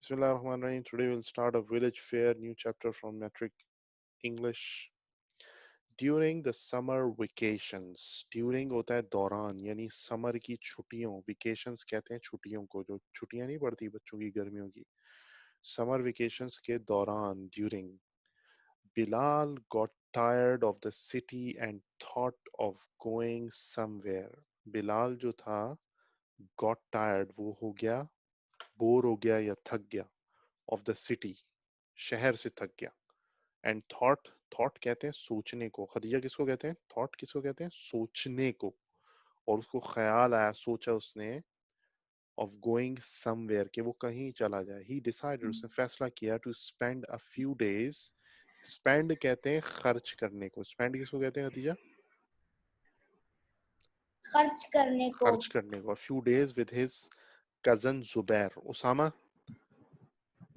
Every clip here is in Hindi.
Bismillahirrahmanirrahim. Today we'll start a village fair, new chapter from Metric English. During the summer vacations, during होता है दौरान, यानी समर की छुट्टियों, vacations कहते हैं छुट्टियों को, जो छुट्टियां नहीं पड़ती बच्चों की गर्मियों की, समर vacations के दौरान, during, Bilal got tired of the city and thought of going somewhere. Bilal जो था got tired, वो हो गया, बोर हो गया या थक गया, of the city, शहर से थक गया, एंड थॉट कहते हैं सोचने को। खदीजा किसको कहते हैं? थॉट किसको कहते हैं? सोचने को। और उसको ख्याल आया, सोचा उसने, ऑफ गोइंग समवेयर, कि वो कहीं चला जाए। ही डिसाइडेड, उसने फैसला किया, to spend a few days. Spend कहते हैं खर्च करने को। स्पेंड किसको कहते हैं खदीजा? खर्च करने को। खर्च करने को। Few days with his cousin Zubair. Usama,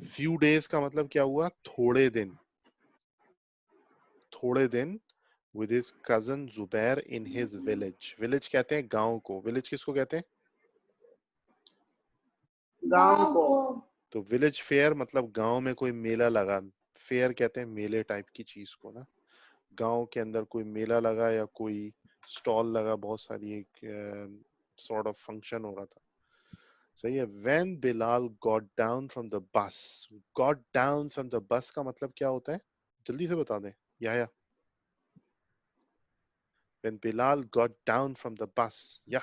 few days का मतलब क्या हुआ? थोड़े दिन। थोड़े दिन with his cousin Zubair in his village. Village कहते हैं गांव को। Village किसको कहते हैं? गांव को। तो विलेज फेयर मतलब गांव में कोई मेला लगा। फेयर कहते हैं मेले टाइप की चीज को ना। गांव के अंदर कोई मेला लगा या कोई स्टॉल लगा, बहुत सारी एक सॉर्ट ऑफ फंक्शन हो रहा था। सही है। When Bilal got down from the bus, got down from the bus का मतलब क्या होता है? जल्दी से बता दें। या When Bilal got down from the bus, या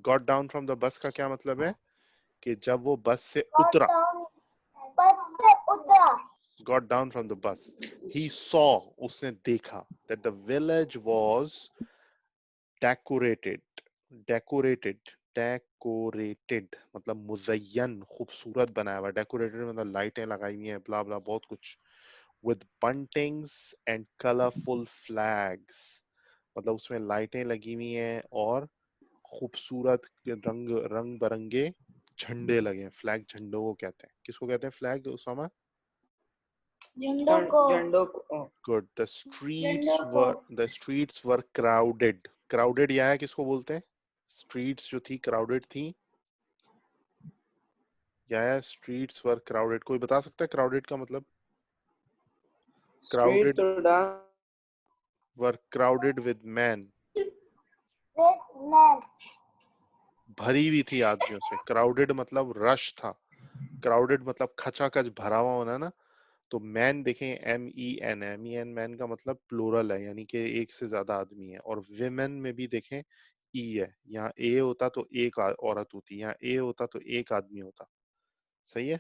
got down from the bus का क्या मतलब है? कि जब वो बस से उतरा। बस से उतरा। Got down from the bus. He saw, उसने देखा, that the village was decorated. Decorated. Decorated मतलब मुज़य्यन, खूबसूरत बनाया हुआ। Decorated मतलब लाइटें लगाई हुई हैं, blah blah, बहुत कुछ। With buntings and colorful flags, मतलब उसमें लाइटें लगी हुई हैं और खूबसूरत रंग रंग बिरंगे झंडे लगे हैं। फ्लैग झंडों को कहते हैं। किसको कहते हैं फ्लैग, उसामा? झंडों को। Good. The streets were crowded. Crowded या है किसको बोलते हैं? स्ट्रीट्स जो थी क्राउडेड थी, या है स्ट्रीट्स वर क्राउडेड। कोई बता सकता है क्राउडेड का मतलब? Crowded were crowded with man. भरी हुई थी आदमियों से। क्राउडेड मतलब रश था। क्राउडेड मतलब खचाखच भरा हुआ होना ना। तो मैन देखें, MEN, MEN मैन का मतलब प्लूरल है, यानी कि एक से ज्यादा आदमी है। और विमेन में भी देखें ई है। यहाँ ए होता तो एक औरत होती, यहाँ ए होता तो एक आदमी होता। सही है।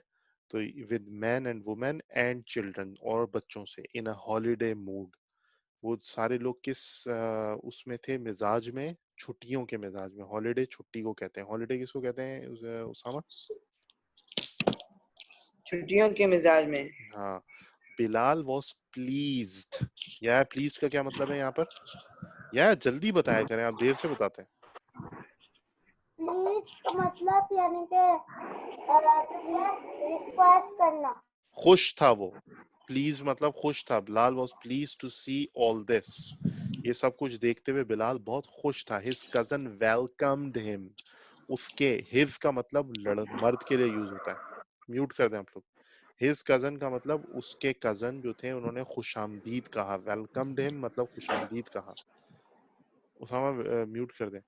तो with man and women and children, और बच्चों से, इन अ हॉलीडे मूड। वो सारे लोग किस उसमें थे? मिजाज में, छुट्टियों के मिजाज में। हॉलीडे छुट्टी को कहते हैं। हॉलीडे किसको कहते हैं उसामा? छुट्टियों के मिजाज में। हाँ। Bilal was pleased. या प्लीज्ड का क्या मतलब है यहाँ पर? या जल्दी बताया करें, आप देर से बताते हैं। प्लीज का मतलब यानी कि रिक्वेस्ट करना। खुश था वो। प्लीज मतलब खुश था। Bilal was please to see all this. ये सब कुछ देखते हुए बिलाल बहुत खुश था। His cousin welcomed him. उसके, हिज का मतलब मर्द के लिए यूज होता है। म्यूट कर दें आप लोग। हिज कजन का मतलब उसके कजन जो थे, उन्होंने खुशामदीद कहा। वेलकम्ड हिम मतलब खुशामदीद कहा। उसामा म्यूट कर दें।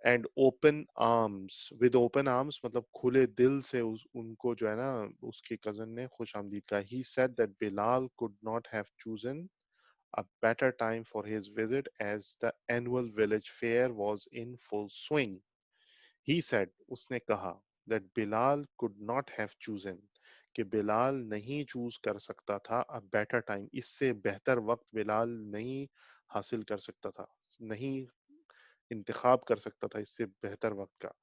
And open arms, with open arms मतलब खुले दिल से उनको जो है ना, उसके कजन ने खुश आमदीद कहा। He said that Bilal could not have chosen a better time for his visit as the annual village fair was in full swing. He said, उसने कहा, that Bilal could not have chosen, कि बिलाल नहीं चूज कर सकता था a better time, इससे बेहतर वक्त बिलाल नहीं हासिल कर सकता था, नहीं इंतखाब कर सकता था इससे बेहतर वक्त का।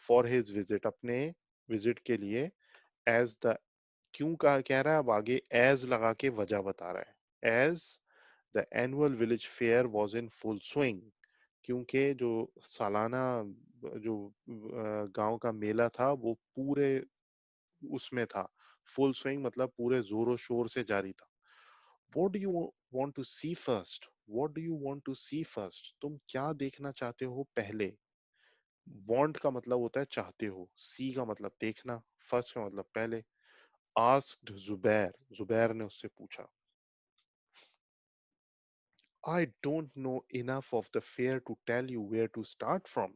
फॉर हिज विजिट, अपने विजिट के लिए। एज द, क्यों कहा कह रहा है अब आगे एज लगा के वजह बता रहा है। As the annual village fair was in full swing, क्योंकि जो सालाना जो गांव का मेला था वो पूरे उसमें था। फुल स्विंग मतलब पूरे जोरों शोर से जारी था। What do you want to see first? What do you want to see first? तुम क्या देखना चाहते हो पहले? want का मतलब होता है चाहते हो, see का मतलब देखना, first का मतलब पहले। asked जुबैर, जुबैर ने उससे पूछा। I don't know enough of the fair to tell you where to start from.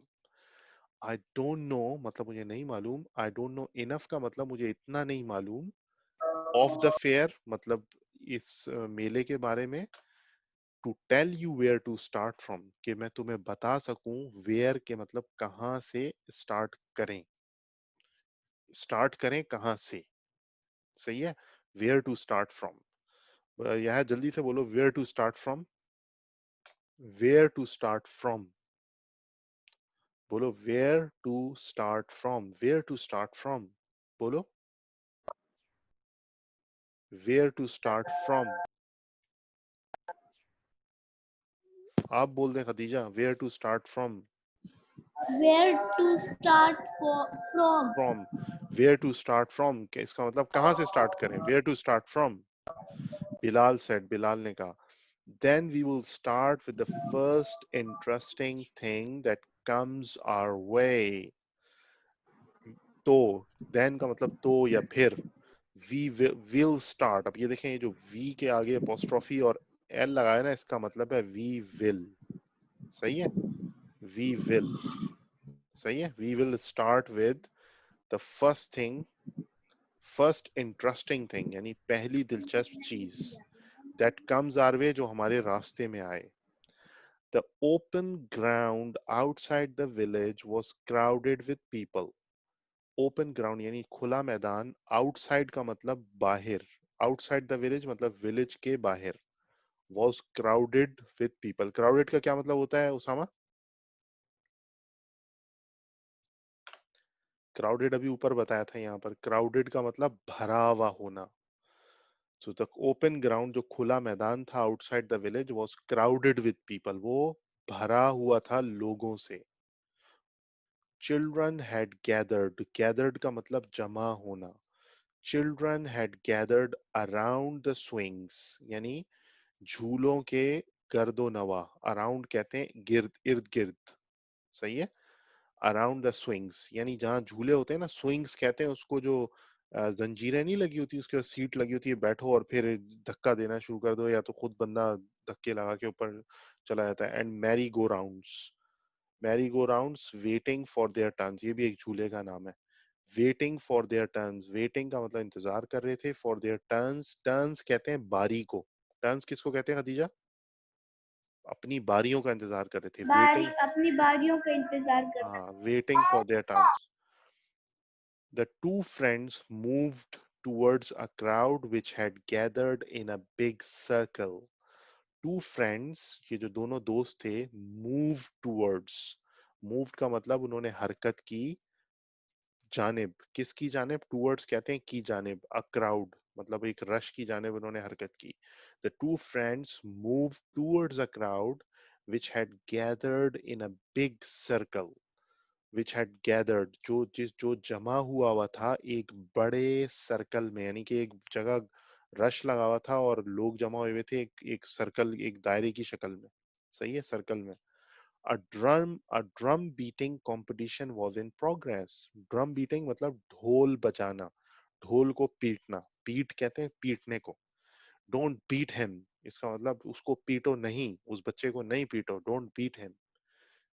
I don't know मतलब मुझे नहीं मालूम, I don't know enough का मतलब मुझे इतना नहीं मालूम, of the fair मतलब इस मेले के बारे में, to tell you where to start from कि मैं तुम्हें बता सकूं where के मतलब कहां से start करें कहां से, सही है। where to start from, यह जल्दी से बोलो where to start from, where to start from, बोलो where to start from, where to start from, बोलो where to start from, आप बोल दें Khadija where to start from, Where to start from? from, where to start from कि इसका मतलब कहां से start करें, where to start from। Bilal said, Bilal ने कहा, then we will start with the first interesting thing that comes our way। तो then का मतलब तो या फिर, will start, अब ये देखें ये जो v के आगे अपोस्ट्रोफी और l लगाया ना, इसका मतलब है we will, सही है, we will, सही है, we will start with the first thing, first interesting thing यानी पहली दिलचस्प चीज, that comes our way जो हमारे रास्ते में आए। The open ground outside the village was crowded with people। Open ground यानी खुला मैदान, आउटसाइड का मतलब बाहर, आउटसाइड द विलेज मतलब विलेज के बाहर, was crowded with people. Crowded का क्या मतलब होता है उसामा? क्राउडेड अभी ऊपर बताया था, यहाँ पर क्राउडेड का मतलब भरा हुआ होना। सो द ओपन ग्राउंड जो खुला मैदान था outside the village was crowded with people, वो भरा हुआ था लोगों से। चिल्ड्रन हैड गैदर्ड, गैदर्ड का मतलब जमा होना। Children had gathered around the swings यानी झूलों के गर्दो नवा, अराउंड कहते हैं गिर्द, इर्द गिर्द, सही है। अराउंड द स्विंग्स यानी जहां झूले होते हैं ना, स्विंग्स कहते हैं उसको, जो जंजीरें नहीं लगी होती, उसके बाद सीट लगी होती है, बैठो और फिर धक्का देना शुरू कर दो, या तो खुद बंदा धक्के लगा के ऊपर चला जाता है। And merry go rounds, merry go rounds waiting for their turns, ये भी एक झूले का नाम है। Waiting for their turns, waiting का मतलब इंतजार कर रहे थे, फॉर देयर टर्न्स, टर्न्स कहते हैं बारी को। टर्न्स किसको कहते हैं खदीजा? अपनी बारियों का इंतजार कर रहे थे, वेटिंग, अपनी बारियों का इंतजार करना। हाँ, waiting for their turns. The two friends moved towards a crowd which had gathered in a big circle। Two friends, ये जो दोनों दोस्त थे, moved towards, moved का मतलब उन्होंने हरकत की, जानिब, किसकी जानिब? टूवर्ड्स कहते हैं की जानिब, अ क्राउड मतलब एक रश की जानिब उन्होंने हरकत की। The two friends move towards a crowd which had gathered in a big circle, which had gathered जो जमा हुआ था एक बड़े सर्कल में, यानी कि एक जगह रश लगा हुआ था और लोग जमा हुए थे एक सर्कल, एक दायरे की शक्ल में, सही है, सर्कल में। A drum beating competition was in progress। Drum beating मतलब ढोल बजाना, ढोल को पीटना, पीट कहते हैं पीटने को। डोंट बीट हिम, इसका मतलब उसको पीटो नहीं, उस बच्चे को नहीं पीटो, डोंट बीट हिम।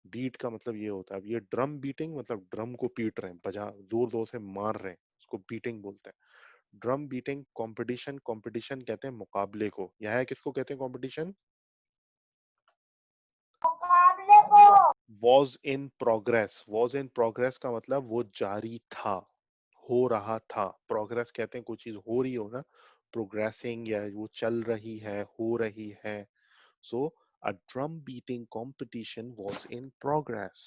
बीट का मतलब ये होता है, अब ये ड्रम बीटिंग मतलब ड्रम को पीट रहे हैं, बजा जोर जोर से मार रहे हैं, उसको बीटिंग बोलते हैं। ड्रम बीटिंग कंपटीशन, कंपटीशन कहते हैं मुकाबले को, यह है किसको कहते हैं कंपटीशन? मुकाबले को। Was in progress, was in progress का मतलब वो जारी था, हो रहा था। प्रोग्रेस कहते हैं कोई चीज हो रही हो ना, प्रोग्रेसिंग, या वो चल रही है, हो रही है। So a drum beating competition was in progress.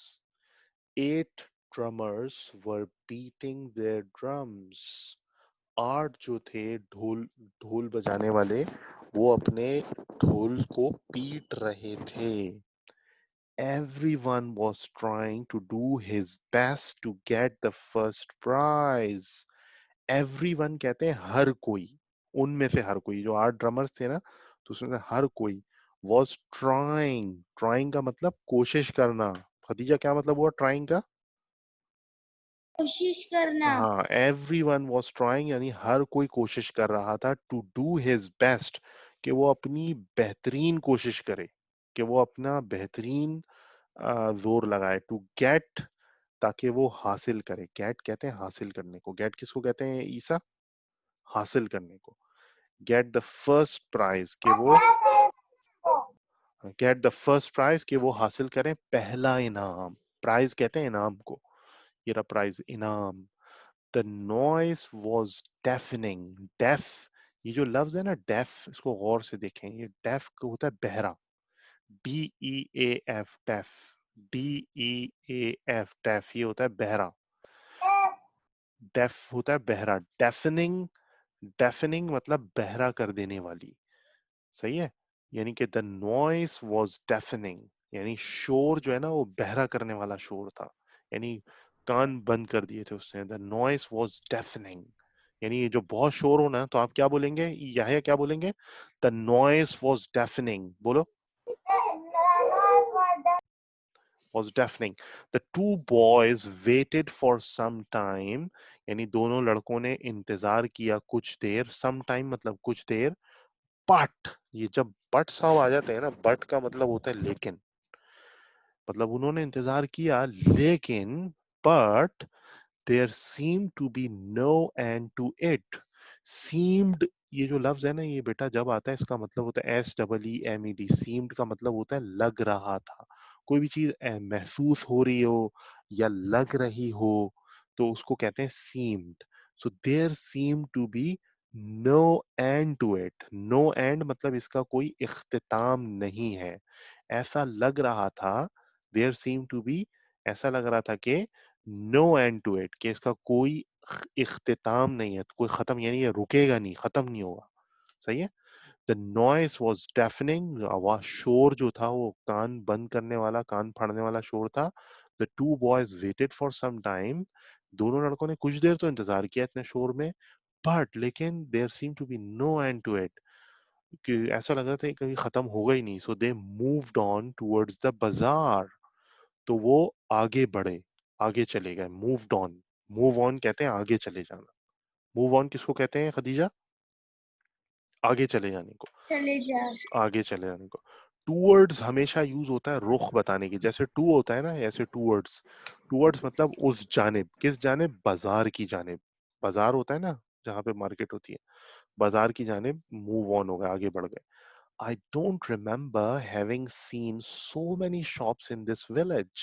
8 drummers were beating their drums। 8 जो थे ढोल, ढोल बजाने वाले, वो अपने ढोल को पीट रहे थे। Everyone was trying to do his best to get the first prize। Everyone कहते हैं हर कोई, उनमें से हर कोई, जो 8 ड्रमर्स थे ना, तो उसमें से हर कोई was trying, trying का मतलब कोशिश करना, खदीजा क्या मतलब हुआ ट्राइंग का? कोशिश करना। हाँ, everyone was trying यानी हर कोई कोशिश कर रहा था to do his best कि वो अपनी बेहतरीन कोशिश करे, कि वो अपना बेहतरीन जोर लगाए टू गेट, ताकि वो हासिल करे। गेट कहते हैं हासिल करने को। गेट किसको कहते हैं ईसा? हासिल करने को। गेट द फर्स्ट प्राइज कि वो गेट द फर्स्ट प्राइज कि वो हासिल करें पहला इनाम। प्राइज कहते हैं इनाम को। ये रहा प्राइज, इनाम। The noise was deafening. Deaf, ये जो लफ्ज है ना डेफ, इसको गौर से देखें। ये डेफ होता है बहरा। DEAF def. DEAF डेफ, ये होता है बहरा। डेफ होता है बहरा। डेफनिंग, डेफनिंग मतलब बहरा कर देने वाली। सही है। यानी कि द नॉइस वाज डेफनिंग, यानी शोर जो है ना वो बहरा करने वाला शोर था, यानी कान बंद कर दिए थे उसने। द नॉइस वाज डेफनिंग, यानी ये जो बहुत शोर होना, तो आप क्या बोलेंगे? यह क्या बोलेंगे? The noise was deafening. बोलो। was deafening. The two boys waited for some time, यानी दोनों लड़कों ने इंतजार किया कुछ देर। some time मतलब कुछ देर। बट, ये जब बट साउंड आ जाते हैं ना, बट का मतलब होता है लेकिन। मतलब उन्होंने इंतजार किया लेकिन, but there seem to be no end to it. Seemed, ये जो लफ्ज है ना ये बेटा जब आता है इसका मतलब होता है SEEMED। सीम्ड का मतलब होता है लग रहा था। कोई भी चीज महसूस हो रही हो या लग रही हो तो उसको कहते हैं seemed. So there seem to be no end to it. No end मतलब इसका कोई इख्तिताम नहीं है। ऐसा लग रहा था, देयर सीम टू बी, ऐसा लग रहा था कि नो एंड टू इट, कि इसका कोई इख्तिताम नहीं है, कोई खत्म, यानी ये रुकेगा नहीं, खत्म नहीं होगा। सही है। द नॉइस वॉज डेफनिंग, आवाज शोर जो था वो कान बंद करने वाला, कान फाड़ने वाला शोर था। The two boys waited for some time, दोनों लड़कों ने कुछ देर तो इंतजार किया इतने शोर में। बट लेकिन there seem to be no end to it, कि ऐसा लग रहा था कहीं खत्म होगा ही नहीं। So they moved on towards the bazaar, तो वो आगे बढ़े, आगे चले गए। मूव्ड ऑन, मूव ऑन कहते हैं आगे चले जाना। मूव ऑन किसको कहते हैं खदीजा? आगे चले जाने को। चले जा। आगे चले जाने को। टूवर्ड्स हमेशा यूज होता है रुख बताने की, जैसे टू होता है ना, ऐसे टूवर्ड्स। टूवर्ड्स मतलब उस जानिब, किस जानिब? बाजार की जानिब। बाजार होता है ना जहाँ पे मार्केट होती है, बाजार की जानिब मूव ऑन हो गए, आगे बढ़ गए। I don't remember having seen so many shops in this village.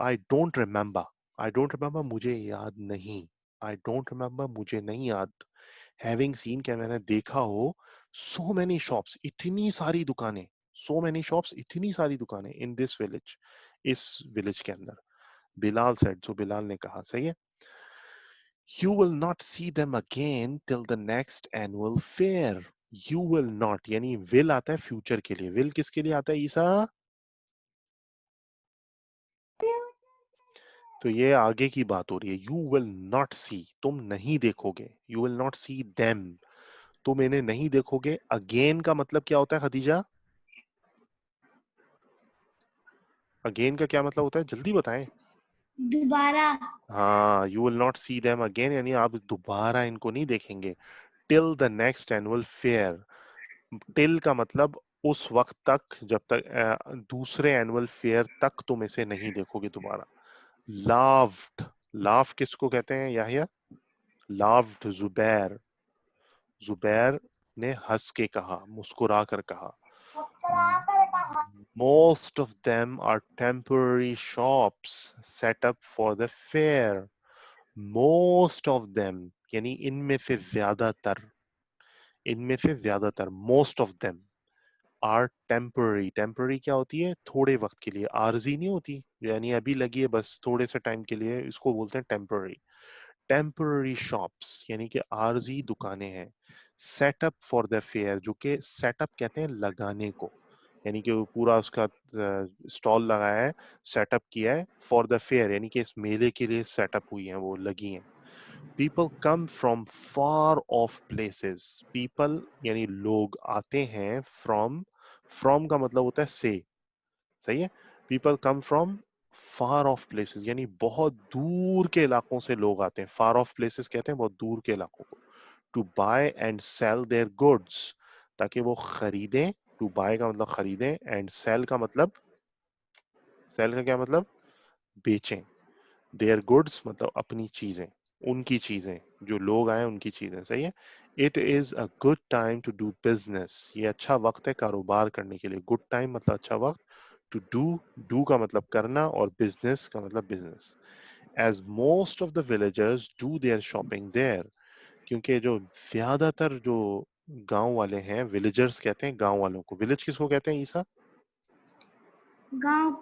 I don't remember. I don't remember मुझे याद नहीं। I don't remember मुझे नहीं याद। Having seen क्या मैंने देखा हो। So many shops, इतनी सारी दुकानें। So many shops, इतनी सारी दुकानें in this village, इस village के अंदर। बिलाल said, जो बिलाल ने कहा। सही है। You will not see them again till the next annual fair. You will not, यानी will आता है फ्यूचर के लिए। will किसके लिए आता है ईसा? तो ये आगे की बात हो रही है। यू विल नॉट सी, तुम नहीं देखोगे। You will not see them, तुम इन्हें नहीं देखोगे। अगेन का मतलब क्या होता है खदीजा? अगेन का क्या मतलब होता है, जल्दी बताएं। दोबारा। हाँ, you will not see them again, यानी आप दोबारा इनको नहीं देखेंगे। Till the next annual fair, till का मतलब उस वक्त तक, जब तक दूसरे एनुअल फेयर तक तुम इसे नहीं देखोगे दोबारा। लाफ्ड, लाफ किसको कहते हैं याहिया? लाफ्ड जुबैर, जुबैर ने हंस के कहा, मुस्कुरा कर कहा। Most of them are temporary shops set up for the fair. Most of them यानी इनमें से ज्यादातर, इनमें से ज्यादातर, most of them are temporary। temporary क्या होती है? थोड़े वक्त के लिए, आरजी नहीं होती, यानी अभी लगी है बस थोड़े से टाइम के लिए, इसको बोलते हैं temporary। टेम्पररी शॉप्स यानी कि आरजी दुकानें हैं। सेटअप फॉर द फेयर, जो कि सेटअप कहते हैं लगाने को, यानी कि वो पूरा उसका स्टॉल लगाया है, सेटअप किया है। फॉर द फेयर यानी कि इस मेले के लिए सेटअप हुई हैं, वो लगी हैं। People come from far of places, people यानी लोग आते हैं फ्रॉम, फ्रॉम का मतलब होता है से। सही है। People come from far of places, यानी बहुत दूर के इलाकों से लोग आते हैं। फार ऑफ प्लेसेस कहते हैं बहुत दूर के इलाकों को। To buy and sell their goods, ताकि वो खरीदें। टू बाय का मतलब खरीदें, एंड सेल का मतलब, सेल का क्या मतलब, बेचें। देयर गुड्स मतलब अपनी चीजें, उनकी चीजें, जो लोग आए उनकी चीजें। सही है। It is a good time to do business, ये अच्छा वक्त है कारोबार करने के लिए। गुड टाइम मतलब अच्छा वक्त। टू डू, डू का मतलब करना, और बिजनेस का मतलब business. As most of the villagers do their shopping there, क्योंकि जो ज्यादातर जो गांव वाले हैं, विलेजर्स कहते हैं गांव वालों को। विलेज किसको कहते हैं ईसा? गांव,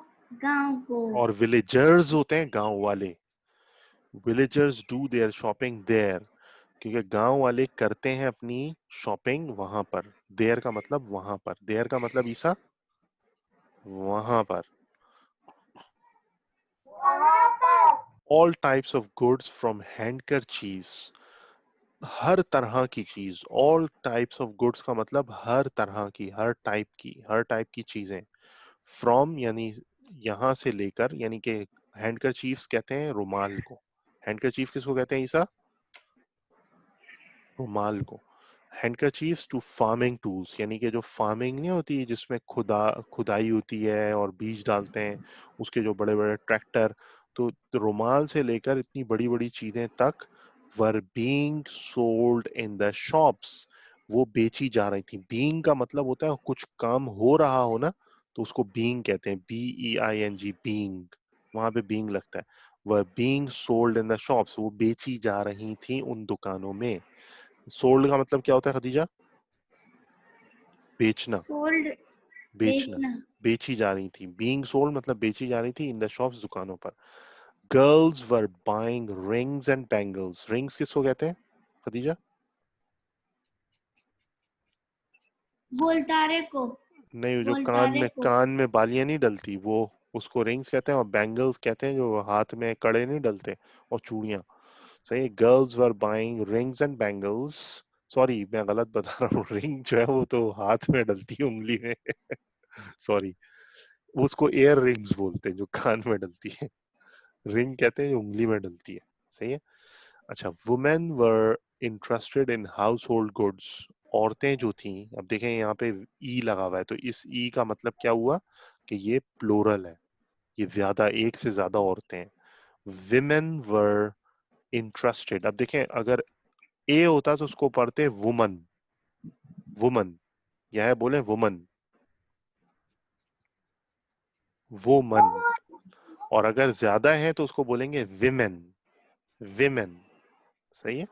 गांव को। और विलेजर्स होते हैं गांव वाले। Villagers do their shopping there, क्योंकि गांव वाले करते हैं अपनी शॉपिंग वहां पर। देयर का मतलब वहां पर। देयर का मतलब ईसा वहां पर। वहाँ पर। All types of goods from handkerchiefs, हर तरह की चीज। ऑल टाइप्स ऑफ गुड्स का मतलब हर तरह की, हर टाइप की, हर टाइप की चीजें। फ्रॉम यानी यहां से लेकर, यानी कि हैंडकरचीफ्स कहते हैं रुमाल को। हैंडकरचीफ किसको कहते हैं ईसा? रुमाल को। हैंडकरचीफ्स टू फार्मिंग टूल्स, यानी कि जो फार्मिंग नहीं होती जिसमें खुदाई होती है और बीज डालते हैं, उसके जो बड़े बड़े ट्रैक्टर। तो रुमाल से लेकर इतनी बड़ी बड़ी चीजें तक were being sold in the shops, वो बेची जा रही थी। बीइंग का मतलब होता है कुछ काम हो रहा हो ना, तो उसको बीइंग कहते हैं। BEING, बीइंग, वहां पे बीइंग लगता है। वह being sold in the shops, वो बेची जा रही थी उन दुकानों में। सोल्ड का मतलब क्या होता है खदीजा? बेचना, सोल्ड, बेचना, बेचना। बेची जा रही थी। बीइंग सोल्ड मतलब बेची जा रही थी इन द शॉप्स, दुकानों पर। Girls were buying rings and bangles, rings किसको कहते हैं खदीजा? बोलतारे को, नहीं, जो बोलतारे को। कान में बालियां नहीं डलती वो, उसको रिंग्स कहते हैं। और बैंगल्स कहते हैं जो हाथ में कड़े नहीं डलते, और चूड़ियां। सही है। Girls were buying rings and bangles. Sorry, मैं गलत बता रहा हूँ। रिंग जो है वो तो हाथ में डलती है, उंगली में। सॉरी, उसको एयर रिंग्स बोलते हैं जो कान में डलती है। रिंग कहते हैं जो उंगली में डलती है। सही है। अच्छा, women were interested in house hold goods, औरतें जो थी। अब देखें यहाँ पे ई लगा हुआ है, तो इस ई का मतलब क्या हुआ कि ये प्लोरल है, ये ज्यादा, एक से ज्यादा औरतें हैं। विमेन वर इंटरेस्टेड, अब देखें अगर ए होता तो उसको पढ़ते वुमन, वुमन, यह बोले वुमन, वो मन। और अगर ज्यादा है तो उसको बोलेंगे विमेन, विमेन। सही है।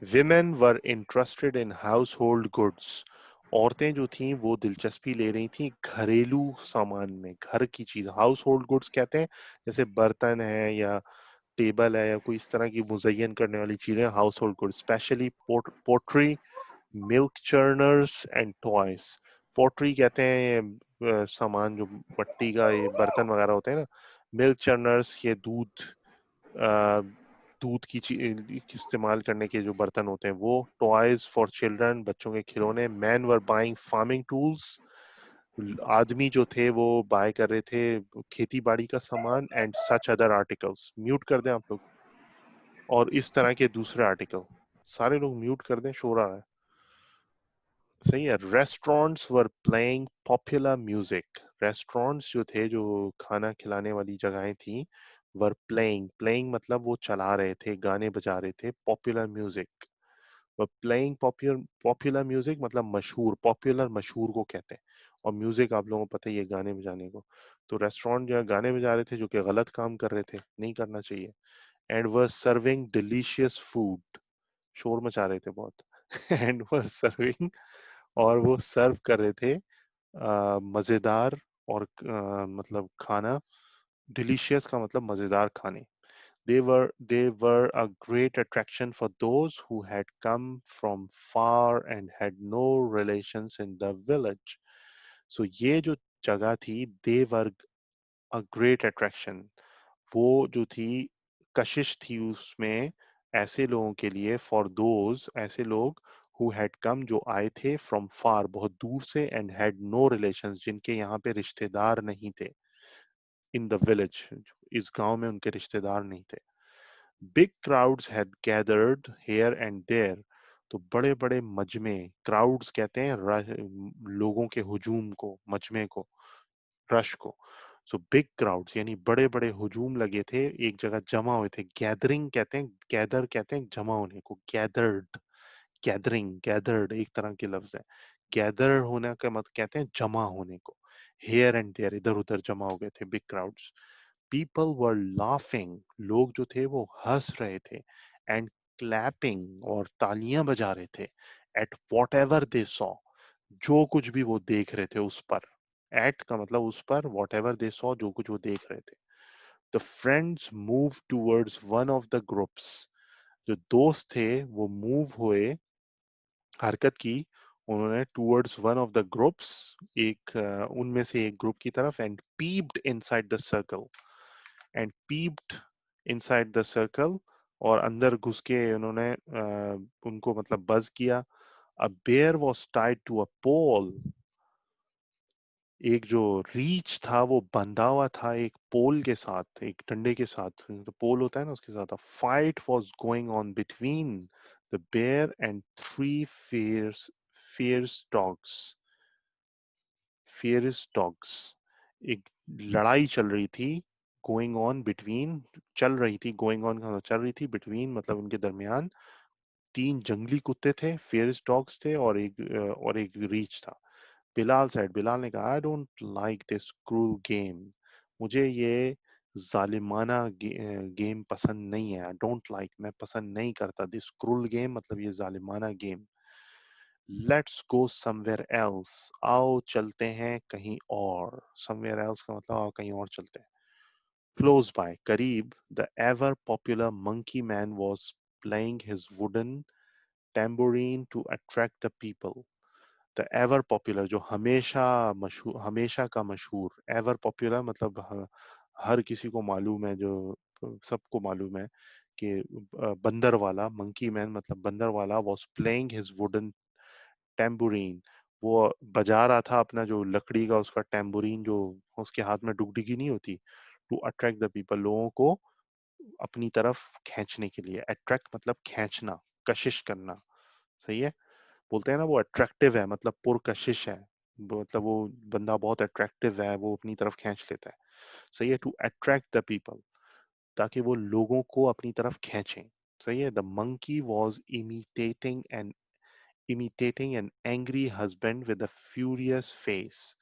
Women were interested in house hold goods, औरतें जो थीं वो दिलचस्पी ले रही थीं घरेलू सामान में, घर की चीज। हाउस होल्ड गुड्स कहते हैं जैसे बर्तन है या टेबल है या कोई इस तरह की मुजयन करने वाली चीजें, household goods. Specially pottery, milk churners and toys. Pottery कहते हैं ये सामान जो मट्टी का ये बर्तन वगैरह होते हैं ना। मिल्क चर्नर्स ये दूध, अ, दूध की इस्तेमाल करने के जो बर्तन होते हैं वो। टॉयज फॉर चिल्ड्रन, बच्चों के खिलौने। मैन वर बाइंग फार्मिंग टूल्स, आदमी जो थे वो बाय कर रहे थे खेती बाड़ी का सामान। And such other articles, mute कर दें आप लोग, और इस तरह के दूसरे आर्टिकल। सारे लोग म्यूट कर दें, शोर आ रहा है। सही है। Restaurants were playing popular music, restaurants जो थे, जो खाना खिलाने वाली जगहें थी, वर प्लेइंग, प्लेइंग मतलब वो चला रहे थे, गाने बजा रहे थे, popular music. Were playing popular, popular music मतलब मशहूर, पॉपुलर मशहूर को कहते हैं। और म्यूजिक आप लोगों को पता ही है गाने बजाने को। तो रेस्टोरेंट जो है गाने बजा रहे थे, जो कि गलत काम कर रहे थे, नहीं करना चाहिए। And were serving delicious food, शोर मचा रहे थे बहुत। एंड वर सर्विंग, और वो सर्व कर रहे थे मजेदार, और मतलब खाना। डिलीशियस का मतलब मजेदार खाने। They were a great attraction for those who had come from far and had no relations in the village. So ये जो जगह थी, they were a great attraction, वो जो थी कशिश थी उसमें ऐसे लोगों के लिए, फॉर दोज, ऐसे लोग, हु हैड कम, जो आए थे, फ्रॉम फार, बहुत दूर से, एंड हैड नो रिलेशंस, जिनके यहाँ पे रिश्तेदार नहीं थे। in the village. इस गांव में उनके रिश्तेदार नहीं थे. Big crowds had gathered here and there. तो बड़े बड़े मजमे, crowds कहते हैं लोगों के हुजूम को, मजमे को, रश को. सो बिग क्राउड्स यानी बड़े बड़े हुजूम लगे थे, एक जगह जमा हुए थे. गैदरिंग कहते हैं, गैदर कहते हैं जमा होने को, गैदर्ड, गैदरिंग, गैदर्ड एक तरह के लफ्ज है. गैदर होने का मतलब कहते हैं जमा होने को. हेयर एंड देयर, इधर उधर जमा हो गए थे big crowds. People were laughing, लोग जो थे वो हंस रहे थे. एंड क्लैपिंग, और तालियां बजा रहे थे. At whatever they saw, जो कुछ भी वो देख रहे थे उस पर. एट का मतलब उस पर, वॉट एवर दे सॉ जो कुछ वो देख रहे थे. The friends move towards one of the groups, जो दोस्त थे वो मूव हुए, हरकत की उन्होंने, towards one of the groups, एक उनमें से एक ग्रुप की तरफ. And peeped inside the circle, and peeped inside the circle, और अंदर घुस के उन्होंने उनको मतलब बज किया. A bear was tied to a pole, एक जो रीच था वो बंधा हुआ था एक पोल के साथ, एक डंडे के साथ, तो पोल होता है ना उसके साथ. Fight was going on between the bear and three fierce dogs. Fierce dogs, एक लड़ाई चल रही थी. गोइंग ऑन बिटवीन, चल रही थी, गोइंग ऑन का मतलब चल रही थी, बिटवीन मतलब उनके दरमियान तीन जंगली कुत्ते थे, फियर्स डॉग्स थे, और एक रीच था. बिलाल साइड, बिलाल ने कहा, I don't like this cruel game, मुझे ये जालिमाना गेम पसंद नहीं है. आई डोंट लाइक, मैं पसंद नहीं करता. दिस क्रूल गेम मतलब ये जालिमाना game. Let's go somewhere else, आओ चलते हैं कहीं और. समवेयर एल्स का मतलब आओ कहीं और चलते हैं. Close by, करीब, the ever popular monkey man was playing his wooden tambourine to attract the people. The ever popular, जो हमेशा मशहूर, हमेशा का मशहूर. एवर पॉपुलर मतलब हर किसी को मालूम है, जो सबको मालूम है कि बंदर वाला, मंकी मैन मतलब बंदर वाला, वॉज प्लेइंग हिज वुडन टेम्बुरीन, वो बजा रहा था अपना जो लकड़ी का उसका टेम्बुरीन, जो उसके हाथ में डुगडुगी नहीं होती, टू अट्रैक्ट द पीपल, लोगों को अपनी तरफ खींचने के लिए. अट्रैक्ट मतलब खींचना, कशिश करना. सही है. बोलते हैं ना वो अट्रैक्टिव है, मतलब पुरकशिश है, मतलब वो बंदा बहुत अट्रैक्टिव है, वो अपनी तरफ खींच लेता है. सही है. टू अट्रैक्ट द पीपल, ताकि वो लोगों को अपनी तरफ खींचे. सही है. The monkey was imitating an angry husband with a furious face.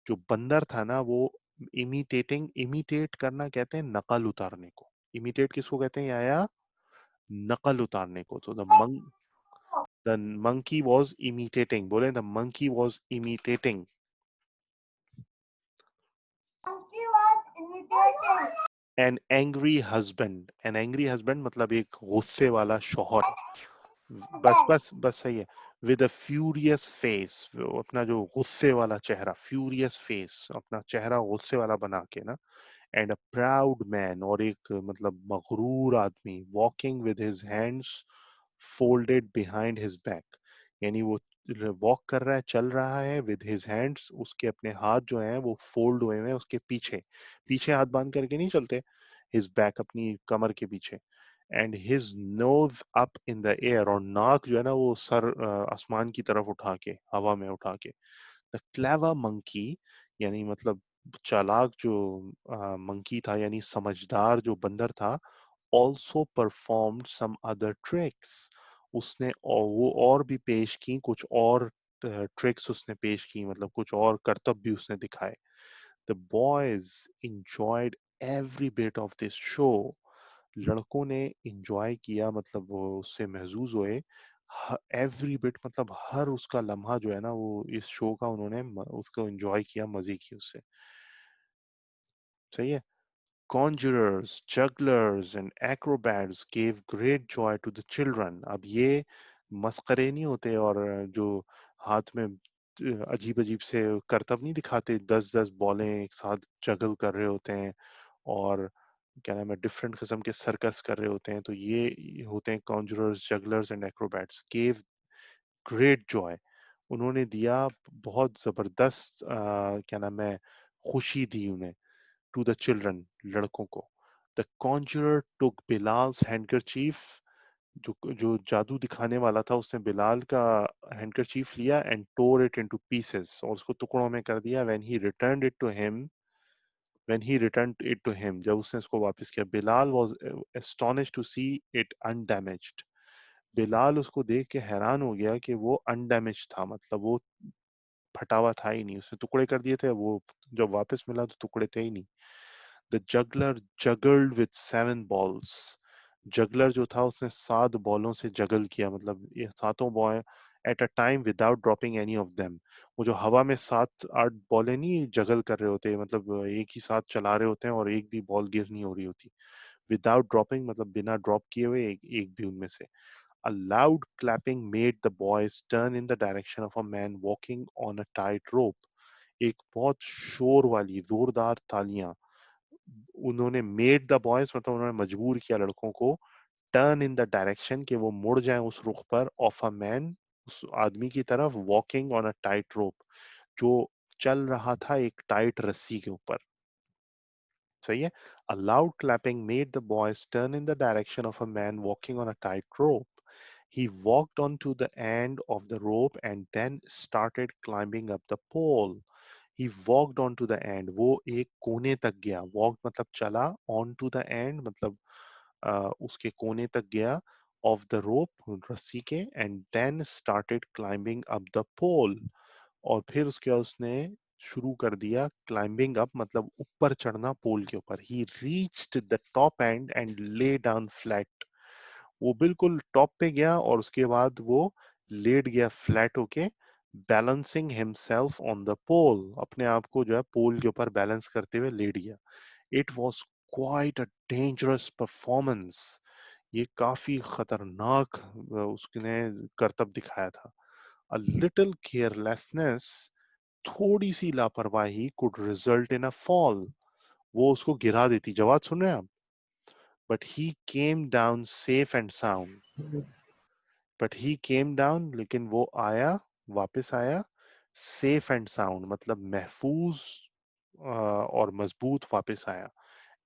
जो बंदर था ना वो इमिटेटिंग, इमिटेट करना कहते हैं नकल उतारने को. इमिटेट किसको कहते हैं, या नकल उतारने को. तो the monkey was imitating, बोले the monkey was imitating Monkey was imitating. an angry husband मतलब एक गुस्से वाला शौहर. बस बस बस सही है. with a furious face, वो अपना जो गुस्से वाला चेहरा, furious face, अपना चेहरा गुस्से वाला बना के ना. and a proud man, और एक मतलब मगरूर आदमी, walking with his hands folded behind his back, यानी वो वॉक कर रहा है, चल रहा है, with his hands, उसके अपने हाथ जो हैं वो फोल्ड हुए हैं उसके पीछे, पीछे हाथ बांध करके नहीं चलते, his back अपनी कमर के पीछे. And his nose up in the air, और नाक जो है ना वो सर आसमान की तरफ उठा के, हवा में उठा के. द क्लेवर मंकी, यानी मतलब चालाक जो मंकी था, यानी समझदार जो बंदर था, also performed some other tricks, उसने और वो और भी पेश की, कुछ और ट्रिक्स उसने पेश की, मतलब कुछ और करतब भी उसने दिखाए. The boys enjoyed every bit of this show, लड़कों ने इंजॉय किया, मतलब वो उससे महजूज हुए. एवरी बिट मतलब हर उसका लम्हा जो है ना, वो इस शो का उन्होंने उसको एंजॉय किया, मजे किए उससे. सही है. Conjurers, jugglers and acrobats gave great joy to the children. अब ये मस्करे नहीं होते, और जो हाथ में अजीब अजीब से करतब नहीं दिखाते, 10-10 बॉलें एक साथ जगल कर रहे होते हैं, और क्या नाम है, डिफरेंट किस्म के सर्कस कर रहे होते हैं, तो ये होते हैं conjurers, jugglers and acrobats. Gave great joy, उन्होंने दिया बहुत जबरदस्त क्या नाम है, खुशी दी उन्हें. to the children, लड़कों को. The conjurer took Bilal's handkerchief, जो जादू दिखाने वाला था उसने बिलाल का हैंडकरचीफ लिया and tore it into pieces, और उसको टुकड़ों में कर दिया. When he returned it to him, जब उसने उसको वापस किया, Bilal was astonished to see it undamaged. Bilal उसको देख के हैरान हो गया कि वो अनडैमेज था, मतलब वो फटा हुआ था ही नहीं, उसने टुकड़े कर दिए थे, वो जब वापस मिला तो टुकड़े थे ही नहीं. The juggler juggled with 7 balls. Juggler जो था उसने 7 बॉलों से जगल किया, मतलब ये सातों boy at a time without dropping any of them. वो जो हवा में 7-8 बॉलें नहीं जगल कर रहे होते, मतलब एक ही साथ चला रहे होते हैं और एक भी बॉल गिर नहीं हो रही होती. विदाउट ड्रॉपिंग मतलब बिना ड्रॉप किए हुए एक भी उनमें से. A loud clapping made the boys turn in the direction of a man walking on a tight rope. एक बहुत शोर वाली जोरदार तालियां, उन्होंने मेड द बॉयज मतलब उन्होंने मजबूर किया लड़कों को टर्न इन द डायरेक्शन कि वो मुड़ जाएं उस रुख पर, ऑफ अ मैन, उस आदमी की तरफ, वॉकिंग ऑन अ टाइट रोप, जो चल रहा था एक टाइट रस्सी के ऊपर. सही है. A loud clapping made the boys turn in the direction of a man walking on a tight rope. He walked onto the end of the rope and then started climbing up the pole. He walked onto the end. वो एक कोने तक गया. Walked मतलब चला. Onto the end मतलब उसके कोने तक गया. Of the rope रस्सी के. And then started climbing up the pole. और फिर उसके बाद उसने शुरू कर दिया क्लाइंबिंग अप, मतलब ऊपर चढ़ना पोल के ऊपर. ही reached the top and and lay down flat. वो बिल्कुल टॉप पे गया और उसके बाद वो लेट गया फ्लैट होके, बैलेंसिंग हिमसेल्फ ऑन द पोल, अपने आप को जो है पोल के ऊपर बैलेंस करते हुए लेट गया. It was quite a dangerous performance. ये काफी खतरनाक उसने करतब दिखाया था. A little carelessness, थोड़ी सी लापरवाही, could result in a fall, वो उसको गिरा देती. जवाब सुन रहे हैं आप? But he came down safe and sound. But he came down, लेकिन वो आया, वापस आया, safe and sound मतलब महफूज और मजबूत वापस आया.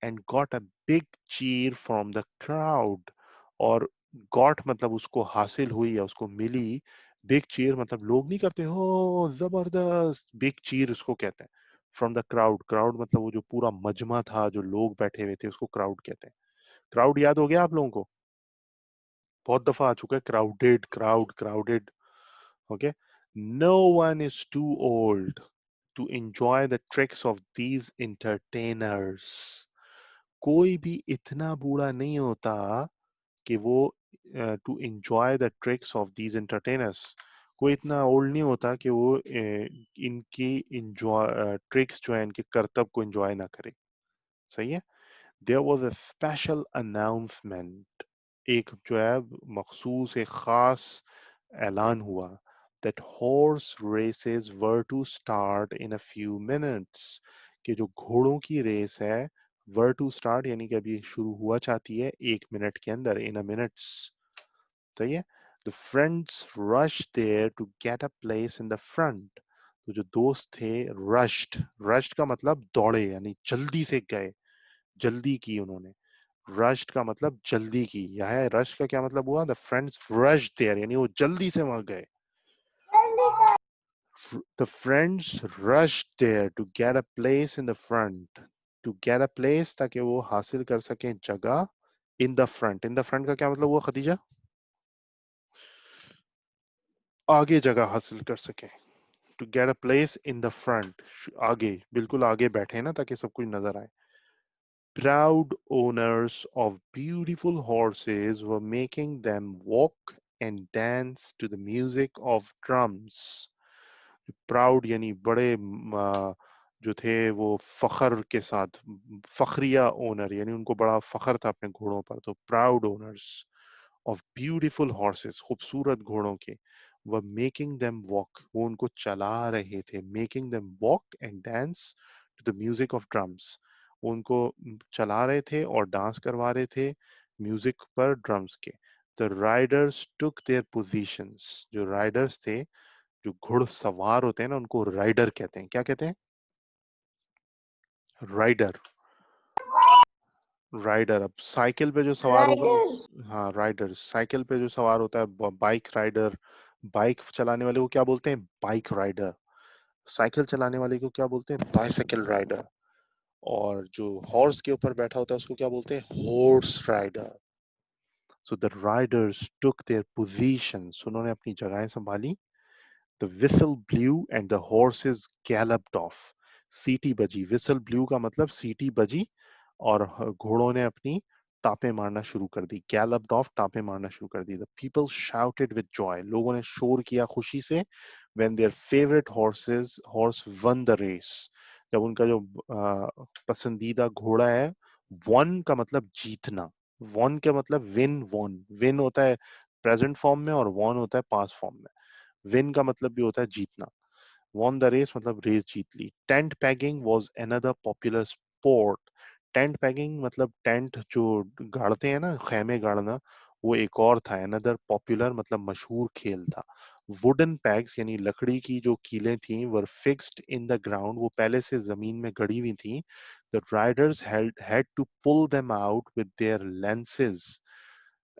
And got a big cheer from the crowd. और got मतलब उसको हासिल हुई या उसको मिली. बिग चीयर मतलब लोग नहीं करते हो जबरदस्त, बिग चीर उसको कहते हैं. फ्रॉम द क्राउड, क्राउड मतलब वो जो पूरा मजमा था, जो लोग बैठे हुए थे, उसको क्राउड कहते हैं. क्राउड याद हो गया आप लोगों को? बहुत दफा आ चुका है crowded, crowd, crowded. Okay. No one is too old to enjoy the tricks of these entertainers. कोई भी इतना बूढ़ा नहीं होता कि वो to enjoy the tricks of these entertainers. कोई इतना ओल्ड नहीं होता कि वो इनकी इंजॉय ट्रिक्स जो है, इनके करतब को एंजॉय ना करे. सही है. There was a special announcement, एक जो है मखसूस, एक खास ऐलान हुआ. that horse races were to start in a few minutes, कि जो घोड़ों की रेस है were to start यानी कि अभी शुरू हुआ चाहती है 1 मिनट के अंदर, in a minutes. सही है. The friends rushed there to get a place in the front. तो जो दोस्त थे rushed का मतलब दौड़े, यानी जल्दी से गए, जल्दी की उन्होंने. rushed का मतलब जल्दी की. यह rush का क्या मतलब हुआ? The friends rushed there यानी वो जल्दी से वहां गए. The friends rushed there to get a place in the front. To get a place ताकि वो हासिल कर सकें जगह. In the front. In the front का क्या मतलब हुआ खदीजा? आगे जगह हासिल कर सकें. To get a place in the front. आगे, बिल्कुल आगे बैठे ना ताकि सब कुछ नजर आए. Proud owners of beautiful horses were making them walk and dance to the music of drums. Proud यानी बड़े जो थे वो फखर के साथ, फखरिया ओनर यानी उनको बड़ा फखर था अपने घोड़ों पर. तो proud owners of beautiful horses, खूबसूरत घोड़ों के, वर मेकिंग देम वॉक, वो उनको चला रहे थे. Making them walk and dance to the music of drums, वो उनको चला रहे थे और डांस करवा रहे थे म्यूजिक पर, ड्रम्स के. The riders took their positions, जो राइडर्स थे, जो घुड़सवार होते हैं ना, उनको राइडर कहते हैं. क्या कहते हैं? राइडर. राइडर, अब साइकिल पे जो सवार होगा, Rider. हाँ राइडर, साइकिल पे जो सवार होता है, बाइक राइडर, बाइक चलाने वाले को क्या बोलते हैं, बाइक राइडर। साइकिल चलाने वाले को क्या बोलते हैं, बाइसाइकिल राइडर। और जो हॉर्स के ऊपर बैठा होता है उसको क्या बोलते हैं, horse rider. So the riders took their positions, उन्होंने अपनी जगहें संभाली। The whistle blew and the horses galloped off. सीटी बजी, whistle blew का मतलब सीटी बजी और घोड़ों ने अपनी टापे मारना शुरू कर दी। Galloped off, टापे मारना शुरू कर दी। The people shouted with joy. लोगों ने शोर किया खुशी से। When their favorite horse won the race. जब उनका जो पसंदीदा घोड़ा है, won का मतलब जीतना, won का मतलब win होता है प्रेजेंट फॉर्म में और won होता है पास्ट फॉर्म में। विन का मतलब भी होता है जीतना। वॉन द रेस मतलब रेस जीत ली। Tent pegging was another popular sport. Tent pegging मतलब टेंट जो गाड़ते हैं ना, खेमे गाड़ना, वो एक और था। अनदर पॉपुलर मतलब मशहूर खेल था। वुडन पैग्स यानी लकड़ी की जो कीलें थी, were fixed in the ground, वो पहले से जमीन में गड़ी हुई थी। The riders had to pull them out with their lances.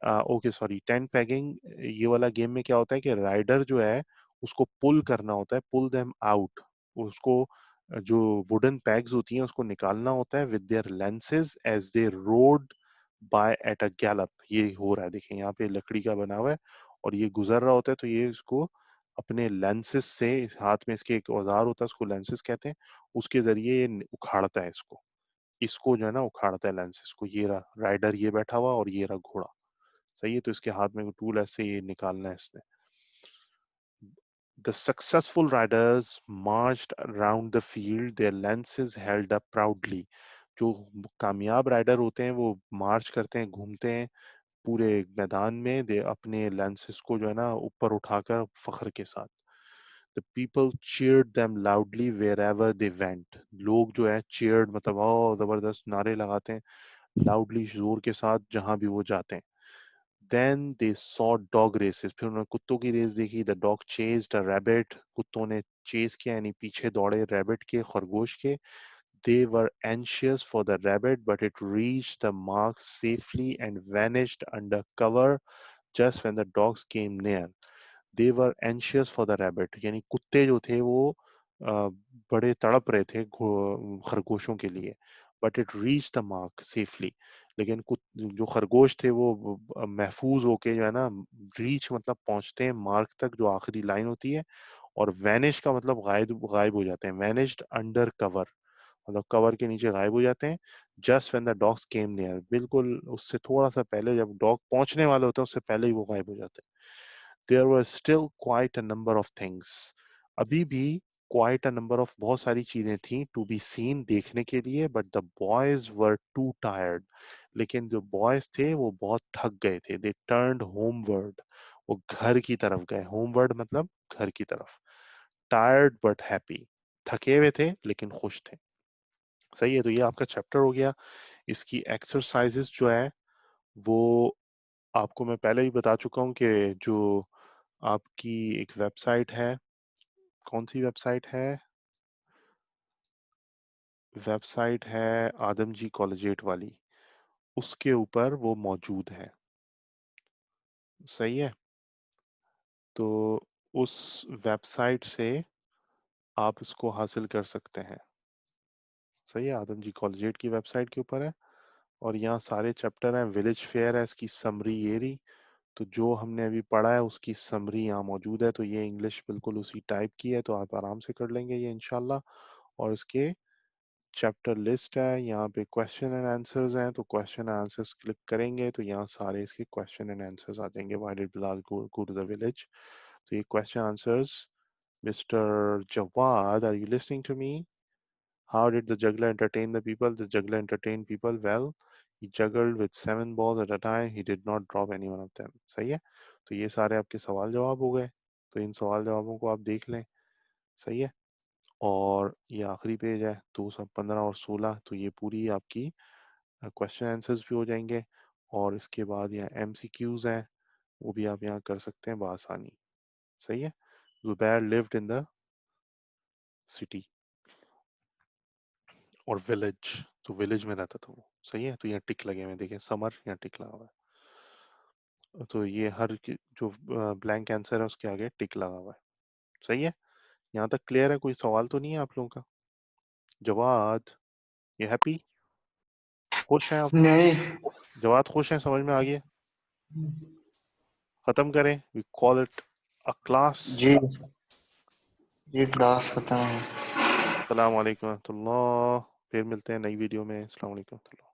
Okay sorry, tent pegging ये वाला गेम में क्या होता है कि राइडर जो है उसको पुल करना होता है, पुल देम आउट। उसको जो वुडन पैग्स होती हैं उसको निकालना होता है with their lances as they rode by at a gallop. ये हो रहा है, देखें यहाँ पे लकड़ी का बना हुआ है और ये गुजर रहा होता है, तो ये इसको अपने लेंसेज से, इस हाथ में इसके एक औजार होता है उसको लेंसेज कहते हैं, उसके जरिए ये उखाड़ता है इसको। इसको जो है ना उखाड़ता है लेंसेज को। ये रहा राइडर, ये बैठा हुआ और ये रहा घोड़ा। सही है, तो इसके हाथ में टूल ऐसे ये निकालना है इसने। The successful riders marched around the field, their lances held up proudly. जो कामयाब राइडर होते हैं वो मार्च करते हैं, घूमते हैं पूरे मैदान में, दे अपने लेंसेस को जो है ना ऊपर उठाकर फख्र के साथ। The people cheered them loudly wherever they went. लोग जो है cheered मतलब ओ जबरदस्त नारे लगाते हैं loudly, जोर के साथ, जहां भी वो जाते हैं। Then they saw dog races. फिर उन्होंने कुत्तों की रेस देखी। The dog chased a rabbit. कुत्तों ने चेज किया यानी पीछे दौड़े रैबिट के, खरगोश के। They were anxious for the rabbit, but it reached the mark safely and vanished under cover just when the dogs came near. They were anxious for the rabbit, यानी कुत्ते जो थे वो बड़े तड़प रहे थे खरगोशों के लिए। But it reach the mark safely, लेकिन जो खरगोश थे वो महफूज होके जो है ना, रीच मतलब पहुंचते हैं मार्क तक, जो आखिरी लाइन होती है। और वैनिश का मतलब गायब गायब हो जाते हैं। वैनिश्ड अंडर कवर मतलब कवर के नीचे गायब हो जाते हैं। Just when the dogs came near, बिल्कुल उससे थोड़ा सा पहले, जब डॉग पहुंचने वाले होते हैं उससे पहले ही वो गायब हो जाते हैं। There were still quite a number of things. अभी भी quite a number of बहुत सारी चीजें थी to be seen देखने के लिए, but the boys were too tired. लेकिन जो boys थे वो बहुत थक गए थे। They turned homeward. वो घर की तरफ गए। Homeward मतलब घर की तरफ। Tired but happy. थके हुए थे लेकिन खुश थे। सही है, तो ये आपका चैप्टर हो गया। इसकी एक्सरसाइजेस जो है वो आपको मैं पहले ही बता चुका हूँ कि जो आपकी एक वेबसाइट है, कौन सी वेबसाइट है, वेबसाइट है आदमजी कॉलेजिएट वाली, उसके ऊपर वो मौजूद है। सही है, तो उस वेबसाइट से आप इसको हासिल कर सकते हैं। सही है, आदमजी कॉलेजिएट की वेबसाइट के ऊपर है और यहाँ सारे चैप्टर हैं। विलेज फेयर है, इसकी समरी ये रही। तो जो हमने अभी पढ़ा है उसकी समरी यहाँ मौजूद है। तो ये इंग्लिश बिल्कुल उसी टाइप की है, तो आप आराम से कर लेंगे ये इंशाल्लाह। और इसके चैप्टर लिस्ट है, यहाँ पे क्वेश्चन एंड आंसर्स हैं, तो क्वेश्चन एंड आंसर्स क्लिक करेंगे तो यहाँ सारे इसके क्वेश्चन एंड आंसर्स आ जाएंगे। Why did Bilal go to the village, तो ये question answers. Mister Jawad, are you listening to me? How did the juggler entertain the people? The juggler entertained people well. He juggled with 7 balls at a time. He did not drop any one of them. सही है, तो ये सारे आपके सवाल जवाब हो गए। तो इन सवाल जवाबों को आप देख लें। सही है, और ये आखिरी पेज है 215 और 16, तो ये पूरी आपकी क्वेश्चन आंसर्स भी हो जाएंगे। और इसके बाद यहाँ MCQs हैं, वो भी आप यहाँ कर सकते हैं बआसानी। सही है, Zubair lived in the city और विलेज। तो विलेज में रहता था वो, सही है। तो यहाँ टिक लगे हुए देखिए, समर यहाँ टिक लगा हुआ है। तो ये हर जो ब्लैंक आंसर है उसके आगे टिक लगा हुआ है, सही है। यहाँ तक क्लियर है? कोई सवाल तो नहीं है आप लोगों का? जवाद, ये हैप्पी, खुश हैं आप? नहीं। जवाद खुश हैं, समझ में आ गया? खत्म करें, we call it a class. जी ये क्लास खत्म है। अस्सलाम वालेकुम रहमतुल्लाह। फिर मिलते हैं नई वीडियो में। अस्सलाम वालेकुम रहमतुल्लाह।